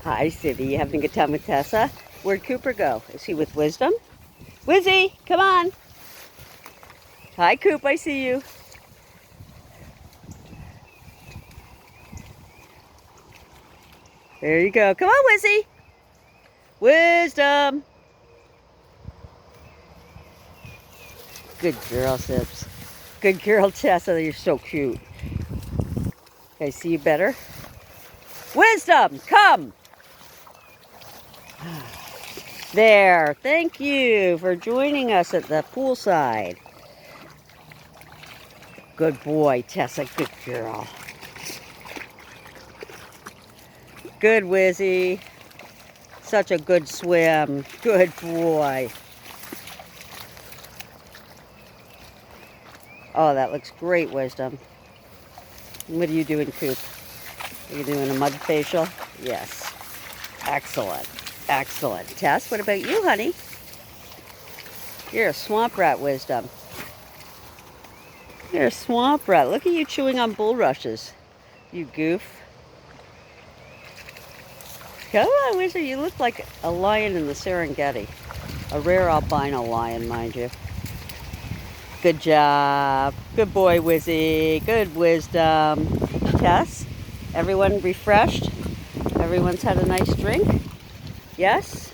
Hi, Civvy. You having a good time with Tessa? Where'd Cooper go? Is he with Wisdom? Wizzy, come on. Hi, Coop. I see you. There you go. Come on, Wizzy. Wisdom. Good girl, Sibs. Good girl, Tessa. You're so cute. Okay, see you better. Wisdom, come. There. Thank you for joining us at the poolside. Good boy, Tessa. Good girl. Good, Wizzy. Such a good swim. Good boy. Oh, that looks great, Wisdom. What are you doing, Coop? Are you doing a mud facial? Yes. Excellent. Excellent. Tess, what about you, honey? You're a swamp rat, Wisdom. You're a swamp rat. Look at you chewing on bulrushes. You goof. Come on, Wisdom. You look like a lion in the Serengeti. A rare albino lion, mind you. Good job. Good boy, Wizzy. Good Wisdom. Tess, everyone refreshed? Everyone's had a nice drink? Yes?